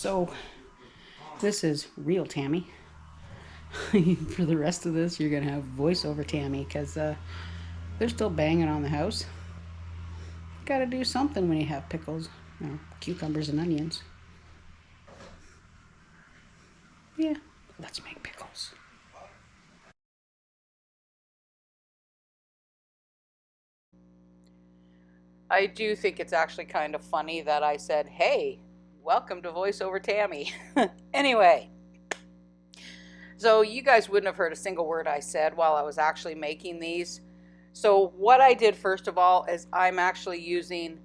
So this is real Tammy. For the rest of this, you're going to have voiceover Tammy because they're still banging on the house. Got to do something when you have pickles, cucumbers and onions. Yeah, let's make pickles. I do think it's actually kind of funny that I said, hey, welcome to voiceover Tammy. Anyway, so you guys wouldn't have heard a single word I said while I was actually making these. So what I did first of all is I'm actually using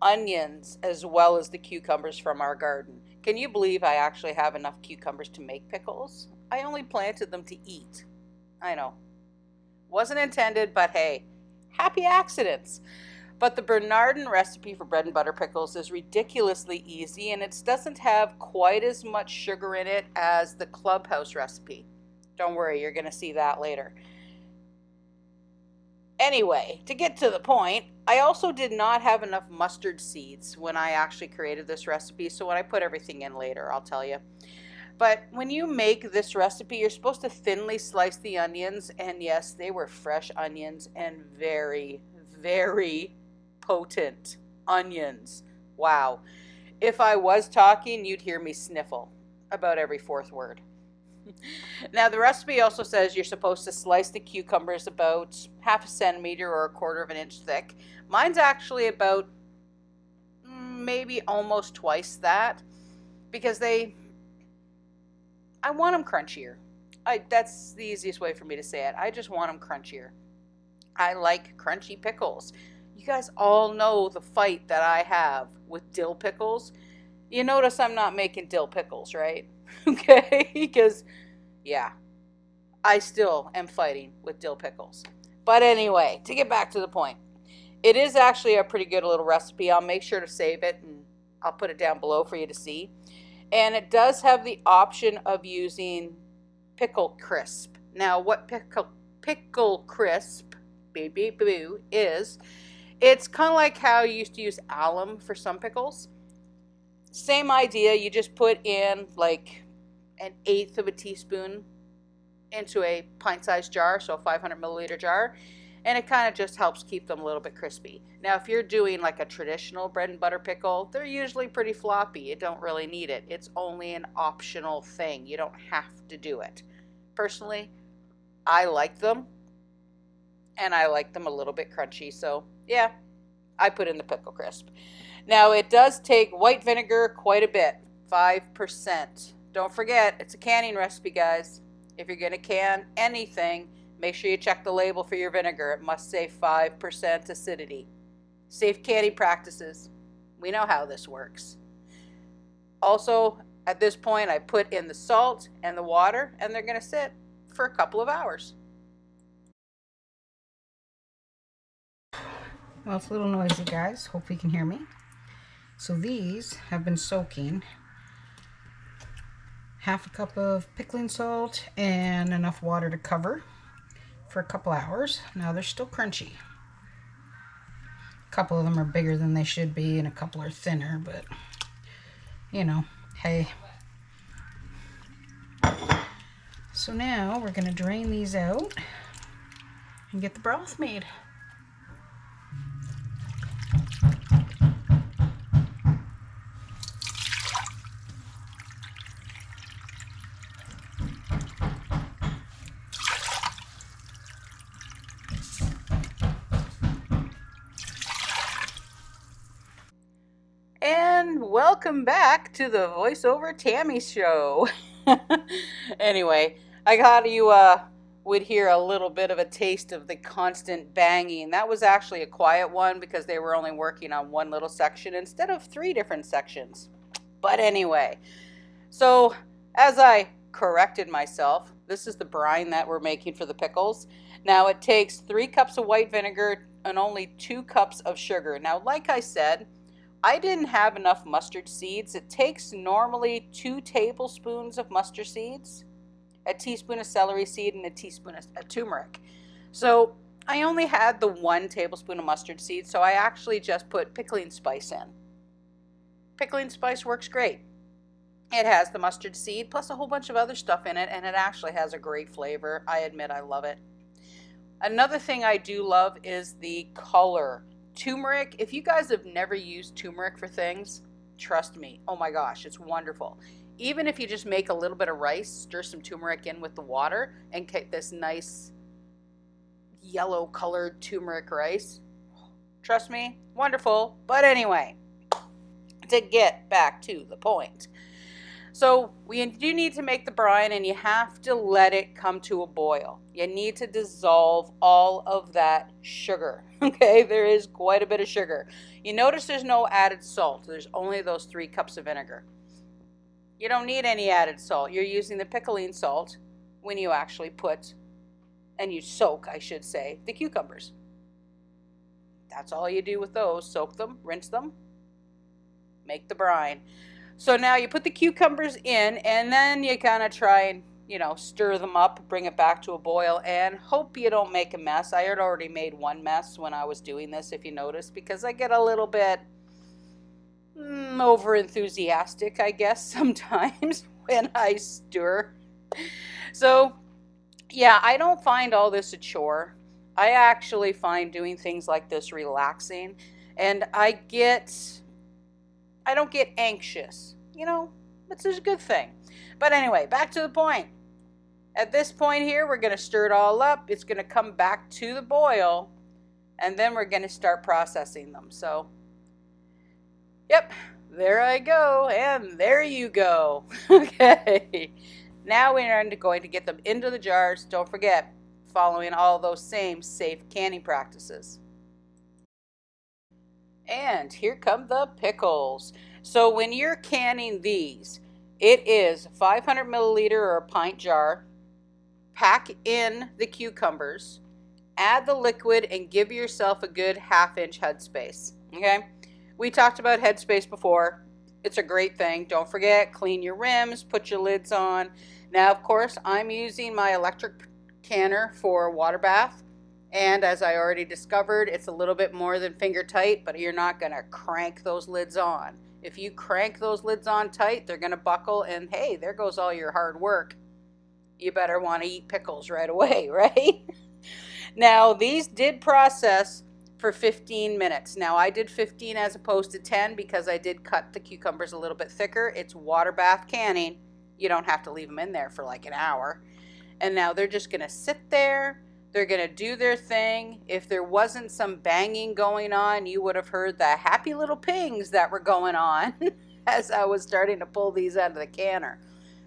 onions as well as the cucumbers from our garden. Can you believe I actually have enough cucumbers to make pickles? I only planted them to eat. I know. Wasn't intended, but hey, happy accidents. But the Bernardin recipe for bread and butter pickles is ridiculously easy, and it doesn't have quite as much sugar in it as the Clubhouse recipe. Don't worry, you're going to see that later. Anyway, to get to the point, I also did not have enough mustard seeds when I actually created this recipe, so when I put everything in later, I'll tell you. But when you make this recipe, you're supposed to thinly slice the onions, and yes, they were fresh onions and very, very potent onions. Wow. If I was talking, you'd hear me sniffle about every fourth word. Now, the recipe also says you're supposed to slice the cucumbers about half a centimeter or a quarter of an inch thick. Mine's actually about maybe almost twice that because I want them crunchier. That's the easiest way for me to say it. I just want them crunchier. I like crunchy pickles. You guys all know the fight that I have with dill pickles. You notice I'm not making dill pickles, right? Okay, because yeah, I still am fighting with dill pickles. But anyway, to get back to the point, it is actually a pretty good little recipe. I'll make sure to save it and I'll put it down below for you to see. And it does have the option of using pickle crisp. Now, what pickle crisp is, it's kind of like how you used to use alum for some pickles. Same idea, you just put in like an eighth of a teaspoon into a pint-sized jar, so a 500 milliliter jar, and it kind of just helps keep them a little bit crispy. Now, if you're doing like a traditional bread and butter pickle, they're usually pretty floppy. You don't really need it. It's only an optional thing. You don't have to do it. Personally, I like them, and I like them a little bit crunchy, so yeah, I put in the pickle crisp. Now, it does take white vinegar quite a bit, 5%. Don't forget, it's a canning recipe, guys. If you're going to can anything, make sure you check the label for your vinegar. It must say 5% acidity. Safe canning practices. We know how this works. Also, at this point, I put in the salt and the water, and they're going to sit for a couple of hours. Well, it's a little noisy, guys. Hope you can hear me. So these have been soaking half a cup of pickling salt and enough water to cover for a couple hours. Now they're still crunchy. A couple of them are bigger than they should be and a couple are thinner, but you know, hey. So now we're going to drain these out and get the broth made. And welcome back to the voiceover Tammy show. Anyway, I thought you would hear a little bit of a taste of the constant banging. That was actually a quiet one because they were only working on one little section instead of 3 different sections. But anyway, so as I corrected myself, this is the brine that we're making for the pickles. Now it takes 3 cups of white vinegar and only 2 cups of sugar. Now, like I said, I didn't have enough mustard seeds. It takes normally 2 tablespoons of mustard seeds, a teaspoon of celery seed, and a teaspoon of turmeric. So I only had the 1 tablespoon of mustard seeds, so I actually just put pickling spice in. Pickling spice works great. It has the mustard seed plus a whole bunch of other stuff in it, and it actually has a great flavor. I admit I love it. Another thing I do love is the color. Turmeric, if you guys have never used turmeric for things, trust me, oh my gosh, it's wonderful. Even if you just make a little bit of rice, stir some turmeric in with the water, and get this nice yellow colored turmeric rice. Trust me, wonderful. But anyway, to get back to the point. So we do need to make the brine, and you have to let it come to a boil. You need to dissolve all of that sugar. Okay, there is quite a bit of sugar. You notice there's no added salt. There's only those 3 cups of vinegar. You don't need any added salt. You're using the pickling salt when you actually put, and you soak, I should say, the cucumbers. That's all you do with those. Soak them, rinse them, make the brine. So now you put the cucumbers in, and then you kind of try and, stir them up, bring it back to a boil, and hope you don't make a mess. I had already made one mess when I was doing this, if you notice, because I get a little bit over enthusiastic, I guess, sometimes when I stir. So, yeah, I don't find all this a chore. I actually find doing things like this relaxing, and I don't get anxious, which is a good thing. But anyway, back to the point. At this point here, we're going to stir it all up. It's going to come back to the boil, and then we're going to start processing them. So, yep, there I go, and there you go. Okay, now we're going to get them into the jars. Don't forget, following all those same safe canning practices. And here come the pickles. So when you're canning these, it is 500 milliliter or a pint jar. Pack in the cucumbers, add the liquid, and give yourself a good half-inch headspace. Okay? We talked about headspace before. It's a great thing. Don't forget, clean your rims, put your lids on. Now, of course, I'm using my electric canner for water bath. And as I already discovered, it's a little bit more than finger tight, but you're not going to crank those lids on. If you crank those lids on tight, they're going to buckle, and hey, there goes all your hard work. You better want to eat pickles right away, right? Now, these did process for 15 minutes. Now, I did 15 as opposed to 10 because I did cut the cucumbers a little bit thicker. It's water bath canning. You don't have to leave them in there for like an hour. And now they're just going to sit there. They're going to do their thing. If there wasn't some banging going on, you would have heard the happy little pings that were going on as I was starting to pull these out of the canner.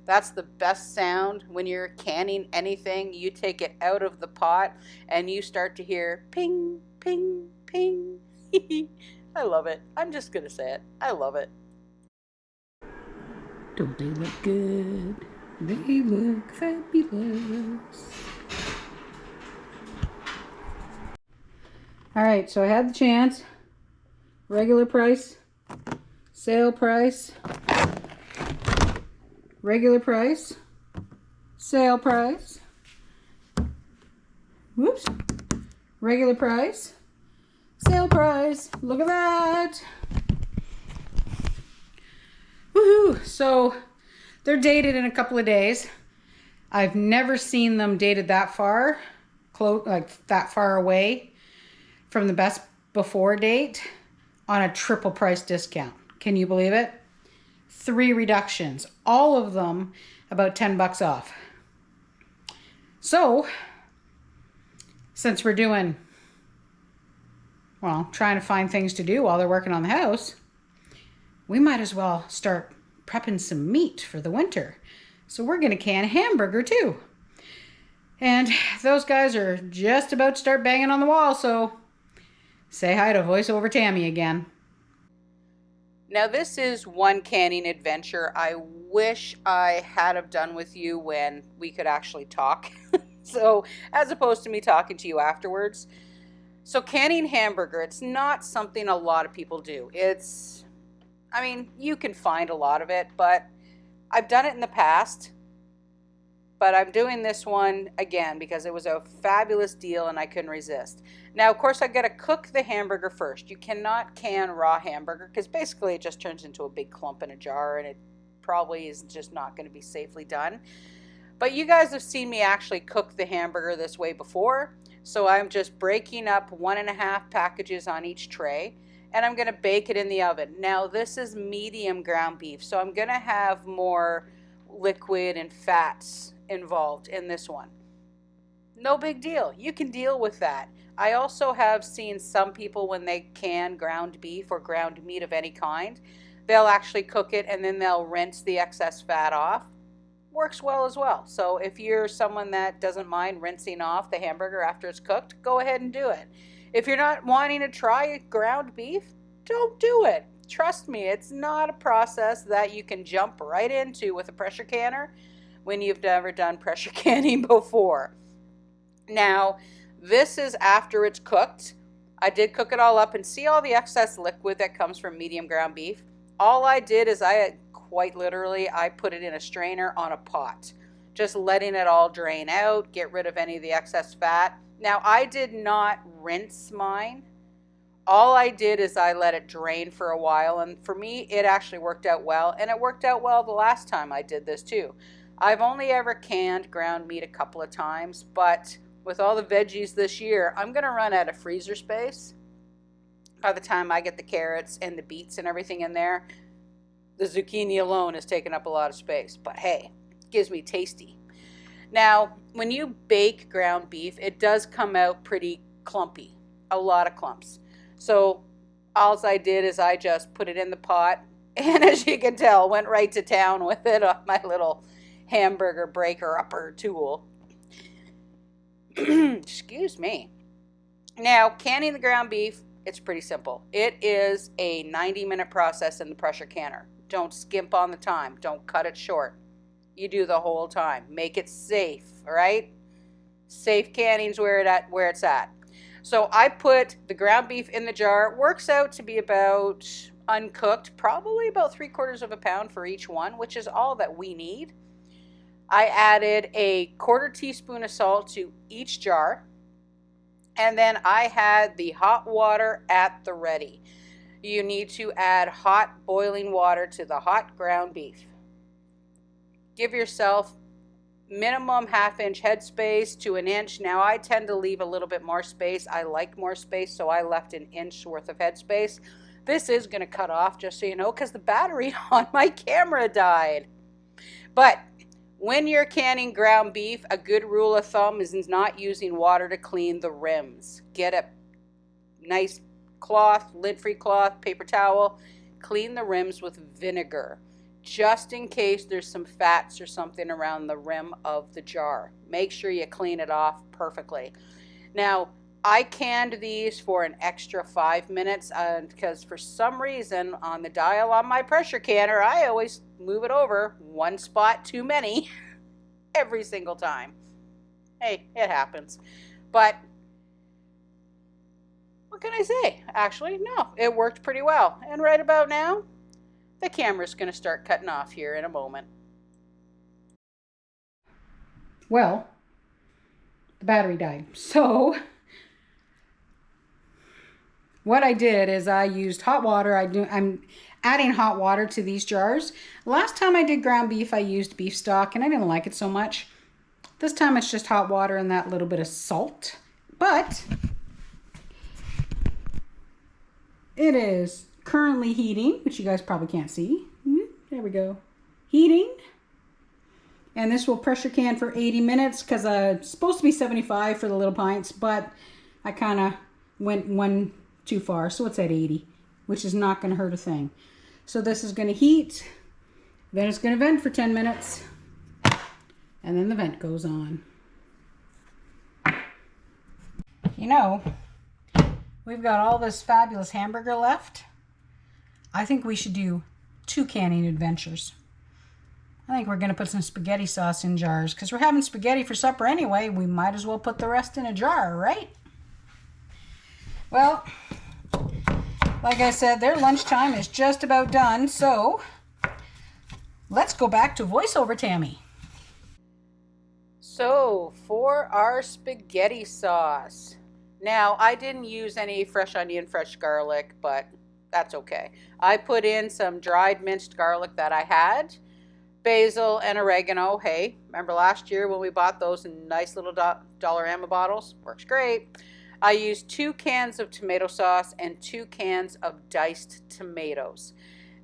That's the best sound when you're canning anything. You take it out of the pot and you start to hear ping, ping, ping. I love it. I'm just going to say it. I love it. Don't they look good? They look fabulous. All right, so I had the chance. Regular price, sale price, regular price, sale price, whoops, regular price, sale price. Look at that. Woohoo! So they're dated in a couple of days. I've never seen them dated that far, like that far away from the best before date on a triple price discount. Can you believe it? 3 reductions, all of them about $10 off. So, since we're trying to find things to do while they're working on the house, we might as well start prepping some meat for the winter. So we're going to can a hamburger too. And those guys are just about to start banging on the wall, so say hi to VoiceOver Tammy again. Now this is one canning adventure I wish I had have done with you when we could actually talk. So as opposed to me talking to you afterwards. So canning hamburger, it's not something a lot of people do. You can find a lot of it, but I've done it in the past. But I'm doing this one again because it was a fabulous deal and I couldn't resist. Now, of course, I got to cook the hamburger first. You cannot can raw hamburger because basically it just turns into a big clump in a jar and probably is just not going to be safely done. But you guys have seen me actually cook the hamburger this way before. So I'm just breaking up 1.5 packages on each tray, and I'm going to bake it in the oven. Now this is medium ground beef, so I'm going to have more liquid and fats involved in this one. No big deal. You can deal with that. I also have seen some people, when they can ground beef or ground meat of any kind, they'll actually cook it and then they'll rinse the excess fat off. Works well as well. So if you're someone that doesn't mind rinsing off the hamburger after it's cooked, go ahead and do it. If you're not wanting to try ground beef, don't do it. Trust me, it's not a process that you can jump right into with a pressure canner when you've never done pressure canning before. Now, this is after it's cooked. I did cook it all up, and see all the excess liquid that comes from medium ground beef? All I did is quite literally, I put it in a strainer on a pot, just letting it all drain out, get rid of any of the excess fat. Now, I did not rinse mine. All I did is I let it drain for a while, and for me, it actually worked out well, and it worked out well the last time I did this too. I've only ever canned ground meat a couple of times, but with all the veggies this year, I'm going to run out of freezer space by the time I get the carrots and the beets and everything in there. The zucchini alone has taken up a lot of space, but hey, it gives me tasty. Now, when you bake ground beef, it does come out pretty clumpy, a lot of clumps. So all I did is I just put it in the pot, and as you can tell, went right to town with it on my little hamburger breaker upper tool. Excuse me. Now, canning the ground beef, it's pretty simple. It is a 90-minute process in the pressure canner. Don't skimp on the time. Don't cut it short. You do the whole time. Make it safe, all right? Safe canning's where it's at. So I put the ground beef in the jar. It works out to be about, uncooked, probably about 3/4 pound for each one, which is all that we need. I added a 1/4 teaspoon of salt to each jar, and then I had the hot water at the ready. You need to add hot boiling water to the hot ground beef. Give yourself minimum 1/2 inch headspace to 1 inch. Now I tend to leave a little bit more space. I like more space, so I left 1 inch worth of headspace. This is going to cut off, just so you know, because the battery on my camera died. But when you're canning ground beef, a good rule of thumb is not using water to clean the rims. Get a nice cloth, lid-free cloth, paper towel, clean the rims with vinegar, just in case there's some fats or something around the rim of the jar. Make sure you clean it off perfectly. Now, I canned these for an extra 5 minutes because for some reason on the dial on my pressure canner, I always move it over one spot too many every single time. Hey, it happens. But what can I say? Actually, no, it worked pretty well. And right about now, the camera's going to start cutting off here in a moment. Well, the battery died. So what I did is I used hot water. I'm adding hot water to these jars. Last time I did ground beef, I used beef stock, and I didn't like it so much. This time it's just hot water and that little bit of salt. But it is currently heating, which you guys probably can't see. There we go. Heating. And this will pressure can for 80 minutes because it's supposed to be 75 for the little pints, but I kind of went one too far, so it's at 80, which is not going to hurt a thing. So this is going to heat, then it's going to vent for 10 minutes, and then the vent goes on. You know, we've got all this fabulous hamburger left. I think we should do 2 canning adventures. I think we're going to put some spaghetti sauce in jars because we're having spaghetti for supper anyway. We might as well put the rest in a jar, right? Well, like I said, their lunchtime is just about done, so let's go back to voiceover Tammy. So, for our spaghetti sauce. Now, I didn't use any fresh onion, fresh garlic, but that's okay. I put in some dried minced garlic that I had. basil, and oregano. Hey, remember last year when we bought those in nice little Dollarama bottles? Works great. I used 2 cans of tomato sauce and 2 cans of diced tomatoes.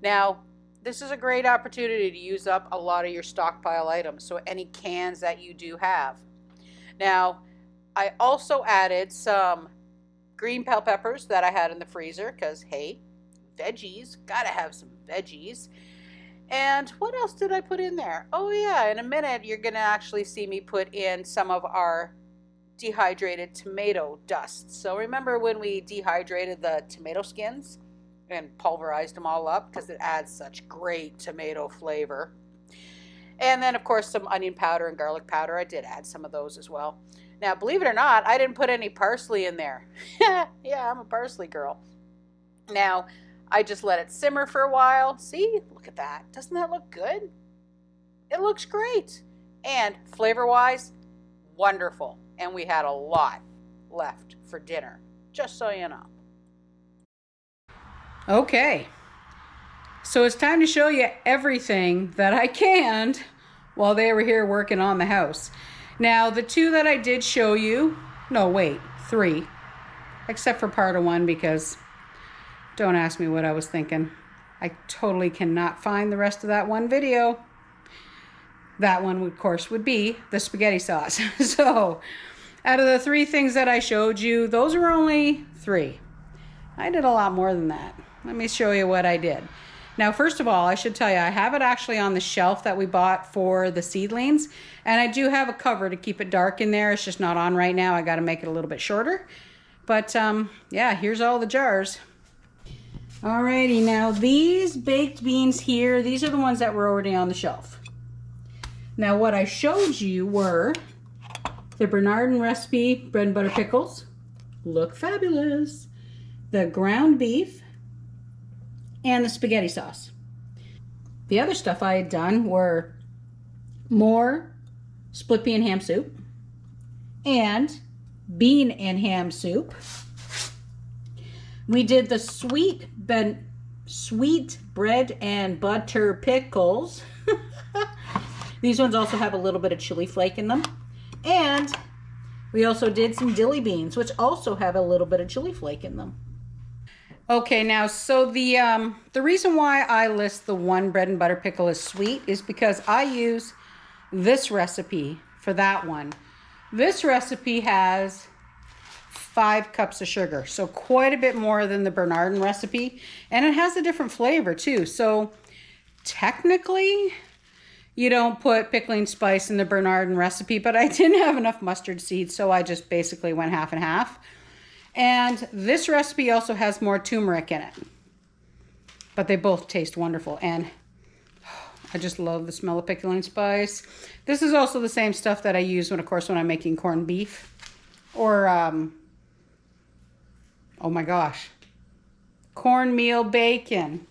Now, this is a great opportunity to use up a lot of your stockpile items, so any cans that you do have. Now, I also added some green bell peppers that I had in the freezer because, hey, veggies, gotta have some veggies. And what else did I put in there? Oh yeah, in a minute you're gonna actually see me put in some of our dehydrated tomato dust. So remember when we dehydrated the tomato skins and pulverized them all up because it adds such great tomato flavor. And then of course some onion powder and garlic powder. I did add some of those as well. Now believe it or not, I didn't put any parsley in there. Yeah, I'm a parsley girl. Now I just let it simmer for a while. See, look at that. Doesn't that look good? It looks great. And flavor-wise, wonderful. And we had a lot left for dinner, just so you know. Okay, so it's time to show you everything that I canned while they were here working on the house. Now, the 2 that I did show you, no, wait, 3, except for part of 1 because don't ask me what I was thinking. I totally cannot find the rest of that one video. That one, of course, would be the spaghetti sauce. So, out of the 3 things that I showed you, those were only 3. I did a lot more than that. Let me show you what I did. Now, first of all, I should tell you, I have it actually on the shelf that we bought for the seedlings. And I do have a cover to keep it dark in there. It's just not on right now. I got to make it a little bit shorter. But, yeah, here's all the jars. Alrighty, now these baked beans here, these are the ones that were already on the shelf. Now what I showed you were the Bernardin recipe bread and butter pickles. Look fabulous. The ground beef and the spaghetti sauce. The other stuff I had done were more split pea and ham soup and bean and ham soup. We did the sweet bread and butter pickles. These ones also have a little bit of chili flake in them. And we also did some dilly beans, which also have a little bit of chili flake in them. Okay, now, so the reason why I list the 1 bread and butter pickle as sweet is because I use this recipe for that one. This recipe has 5 cups of sugar, so quite a bit more than the Bernardin recipe, and it has a different flavor too. So technically you don't put pickling spice in the Bernardin recipe, but I didn't have enough mustard seeds, so I just basically went half and half. And this recipe also has more turmeric in it, but they both taste wonderful, and I just love the smell of pickling spice. This is also the same stuff that I use when, of course, when I'm making corned beef or oh my gosh, cornmeal bacon.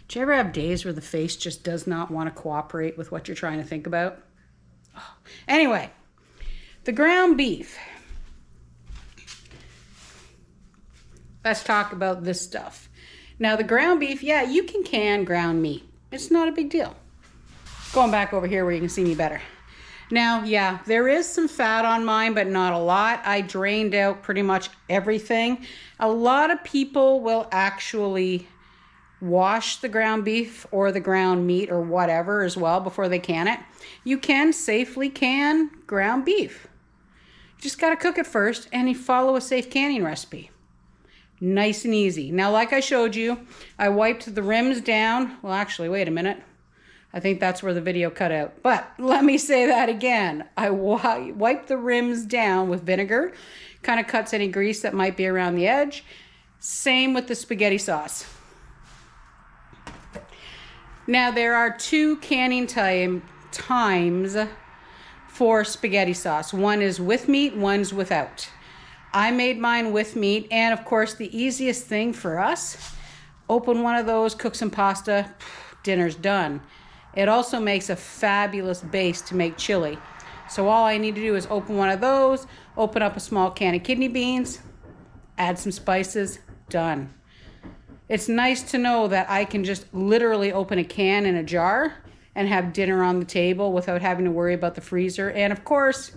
Do you ever have days where the face just does not want to cooperate with what you're trying to think about? Oh. Anyway, the ground beef. Let's talk about this stuff. Now the ground beef, yeah, you can can ground meat. It's not a big deal. Going back over here where you can see me better. Now, yeah, there is some fat on mine, but not a lot. I drained out pretty much everything. A lot of people will actually wash the ground beef or the ground meat or whatever as well before they can it. You can safely can ground beef. You just got to cook it first and you follow a safe canning recipe. Nice and easy. Now, like I showed you, I wiped the rims down. Well, actually, wait a minute. I think that's where the video cut out. But let me say that again. I wipe the rims down with vinegar. Kind of cuts any grease that might be around the edge. Same with the spaghetti sauce. Now there are 2 canning times for spaghetti sauce. One is with meat, one's without. I made mine with meat, and of course the easiest thing for us, open one of those, cook some pasta, dinner's done. It also makes a fabulous base to make chili. So all I need to do is open one of those, open up a small can of kidney beans, add some spices, done. It's nice to know that I can just literally open a can in a jar and have dinner on the table without having to worry about the freezer. And of course,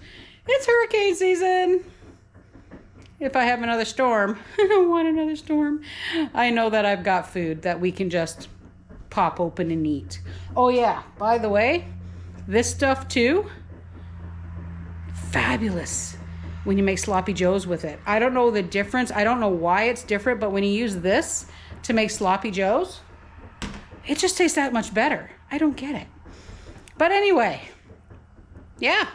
it's hurricane season. If I have another storm, I don't want another storm. I know that I've got food that we can just pop open and eat. Oh yeah, by the way, this stuff too, fabulous when you make sloppy joes with it. I don't know the difference. I don't know why it's different, but when you use this to make sloppy joes, it just tastes that much better. I don't get it. But anyway, yeah,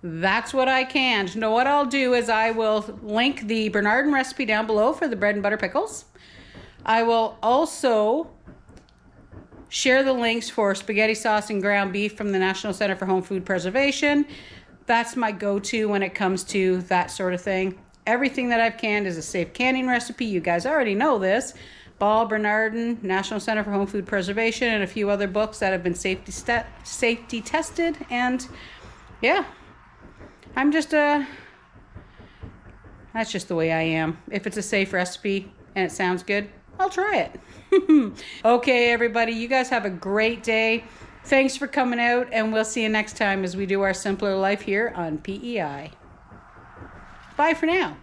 that's what I canned. Now what I'll do is I will link the Bernardin recipe down below for the bread and butter pickles. I will also share the links for spaghetti sauce and ground beef from the National Center for Home Food Preservation. That's my go-to when it comes to that sort of thing. Everything that I've canned is a safe canning recipe. You guys already know this. Ball, Bernardin, National Center for Home Food Preservation, and a few other books that have been safety tested. And yeah, I'm just that's just the way I am. If it's a safe recipe and it sounds good, I'll try it. Okay, everybody, you guys have a great day. Thanks for coming out, and we'll see you next time as we do our simpler life here on PEI. Bye for now.